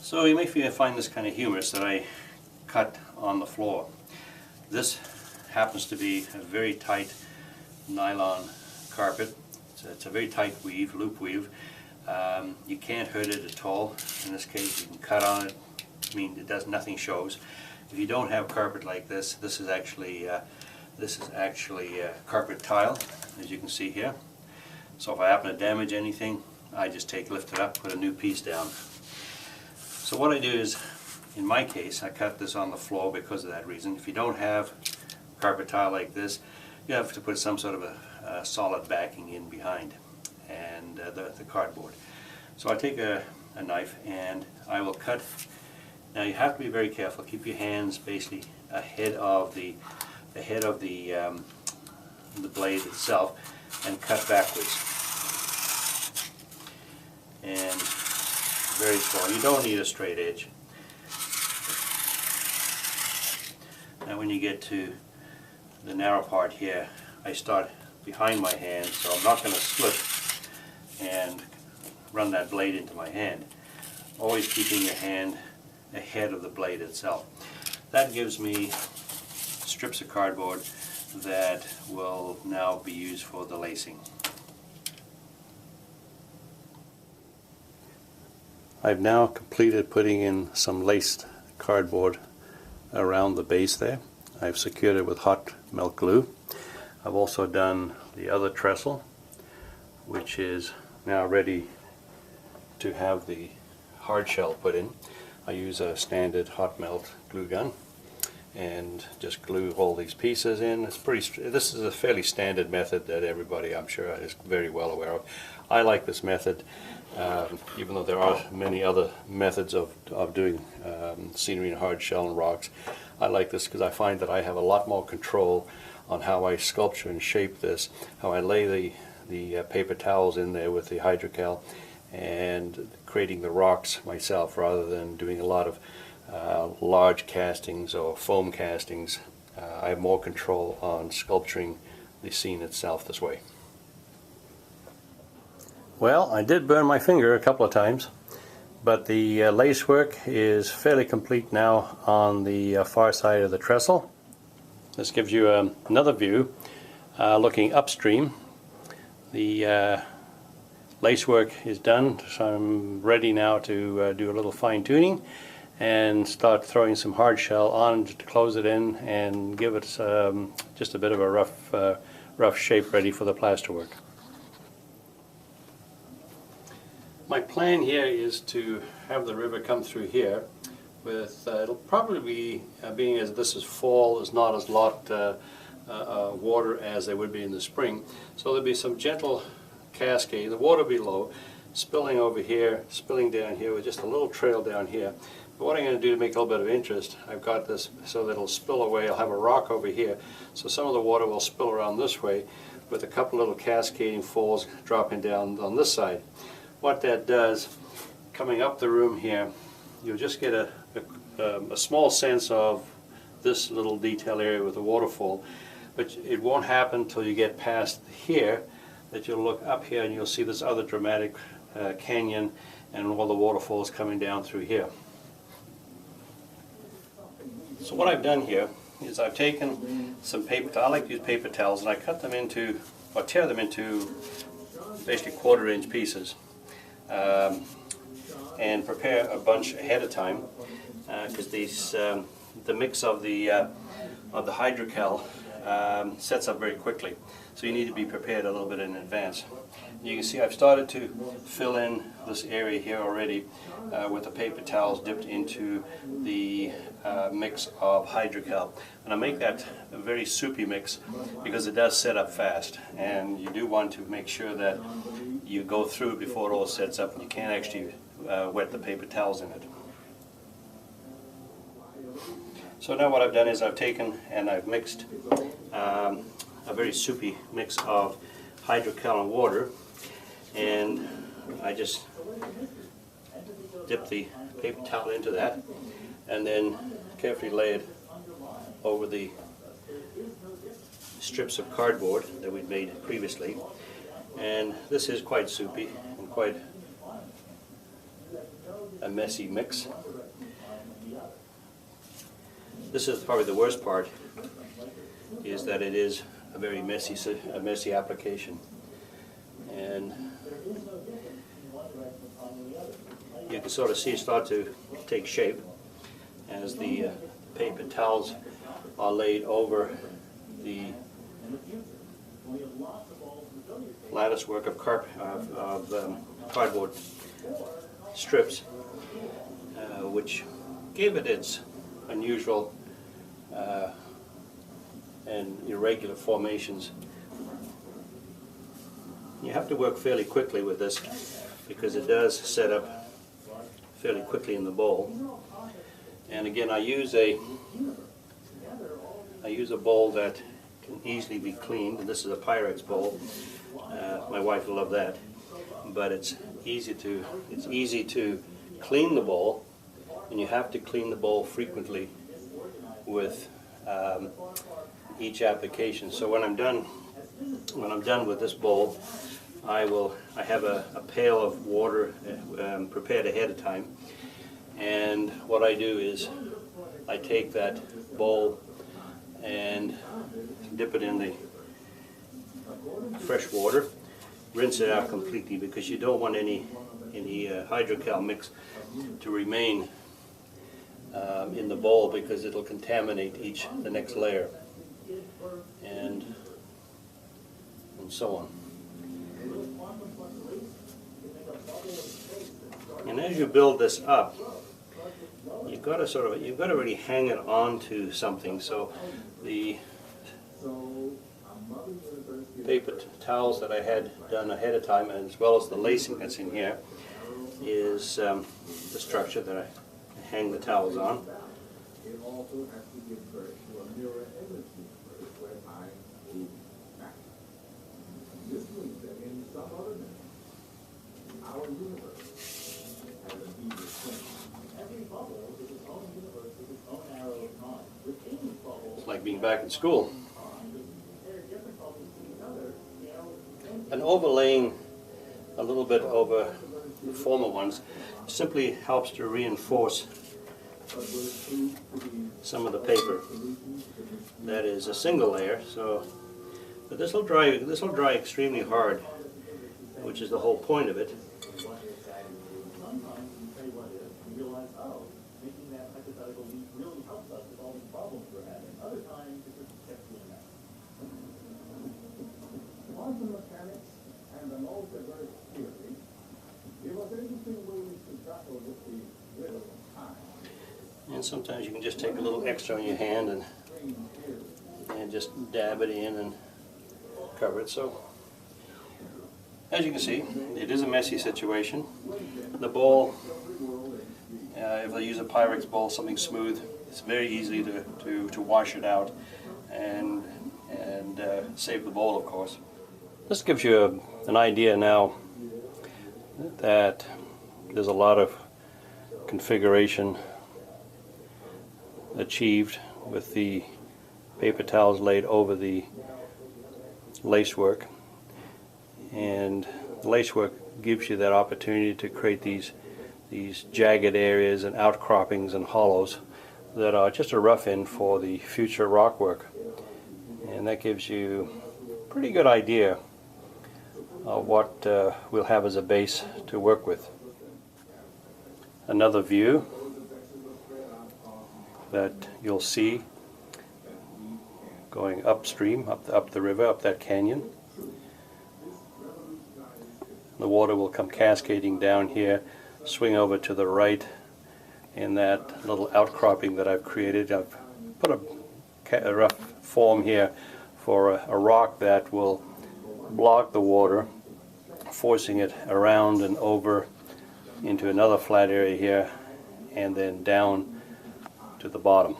So you may find this kind of humorous that I cut on the floor. This happens to be a very tight nylon carpet. It's a very tight weave, loop weave. You can't hurt it at all. In this case, you can cut on it. I mean, it does nothing shows. If you don't have carpet like this, this is actually carpet tile, as you can see here. So if I happen to damage anything, I just lift it up, put a new piece down. So what I do is, in my case, I cut this on the floor because of that reason. If you don't have carpet tile like this, you have to put some sort of a solid backing in behind and the cardboard. So I take a knife and I will cut. Now you have to be very careful. Keep your hands basically ahead of the blade itself and cut backwards. And very small. You don't need a straight edge. Now when you get to the narrow part here, I start behind my hand, so I'm not going to slip and run that blade into my hand. Always keeping your hand ahead of the blade itself. That gives me strips of cardboard that will now be used for the lacing. I've now completed putting in some laced cardboard around the base there. I've secured it with hot melt glue. I've also done the other trestle, which is now ready to have the hard shell put in. I use a standard hot melt glue gun and just glue all these pieces in. This is a fairly standard method that everybody, I'm sure, is very well aware of. I like this method, even though there are many other methods of doing scenery and hard shell and rocks. I like this because I find that I have a lot more control on how I sculpture and shape this, how I lay the paper towels in there with the hydrocal, and creating the rocks myself rather than doing a lot of large castings or foam castings. I have more control on sculpturing the scene itself this way. Well, I did burn my finger a couple of times, but the lace work is fairly complete now on the far side of the trestle. This gives you another view looking upstream. The lace work is done, so I'm ready now to do a little fine tuning and start throwing some hard shell on to close it in and give it just a bit of a rough shape ready for the plasterwork. My plan here is to have the river come through here with, it'll probably be, being as this is fall, is not as lot water as there would be in the spring, so there'll be some gentle cascade. The water will be low, spilling over here, spilling down here with just a little trail down here. But what I'm going to do to make a little bit of interest, I've got this so that it'll spill away. I'll have a rock over here, so some of the water will spill around this way with a couple little cascading falls dropping down on this side. What that does, coming up the room here, you'll just get a small sense of this little detail area with the waterfall, but it won't happen until you get past here, that you'll look up here and you'll see this other dramatic canyon and all the waterfalls coming down through here. So what I've done here is I've taken some paper, I like to use paper towels, and I cut them into, or tear them into basically 1/4-inch pieces. And prepare a bunch ahead of time because the mix of the hydrocal sets up very quickly, so you need to be prepared a little bit in advance. You can see I've started to fill in this area here already with the paper towels dipped into the mix of hydrocal, and I make that a very soupy mix because it does set up fast, and you do want to make sure that you go through it before it all sets up, and you can't actually wet the paper towels in it. So now what I've done is I've taken and I've mixed a very soupy mix of hydrocal and water, and I just dip the paper towel into that and then carefully lay it over the strips of cardboard that we'd made previously. And this is quite soupy and quite a messy mix. This is probably the worst part, is that it is a very messy application, and you can sort of see it start to take shape as the paper towels are laid over the lattice work of cardboard strips, which gave it its unusual and irregular formations. You have to work fairly quickly with this because it does set up fairly quickly in the bowl. And again, I use a bowl that can easily be cleaned, and this is a Pyrex bowl. My wife will love that. But it's easy to clean the bowl, and you have to clean the bowl frequently with each application. So when I'm done with this bowl, I have a pail of water prepared ahead of time, and what I do is I take that bowl and dip it in the fresh water, rinse it out completely, because you don't want any hydrocal mix to remain in the bowl, because it'll contaminate the next layer, and so on. And as you build this up, you've got to really hang it onto something. So the paper towels that I had done ahead of time, as well as the lacing that's in here, is the structure that I hang the towels on. It's like being back in school. And overlaying a little bit over the former ones simply helps to reinforce some of the paper. That is a single layer, but this will dry extremely hard, which is the whole point of it. And sometimes you can just take a little extra in your hand and just dab it in and cover it. So, as you can see, it is a messy situation. The bowl, if I use a Pyrex bowl, something smooth, it's very easy to wash it out and save the bowl, of course. This gives you an idea now that there's a lot of configuration achieved with the paper towels laid over the lacework, and the lacework gives you that opportunity to create these jagged areas and outcroppings and hollows that are just a rough-in for the future rock work, and that gives you a pretty good idea of what we'll have as a base to work with. Another view that you'll see going upstream, up the river, up that canyon. The water will come cascading down here, swing over to the right in that little outcropping that I've created. I've put a rough form here for a rock that will block the water, forcing it around and over into another flat area here, and then down to the bottom.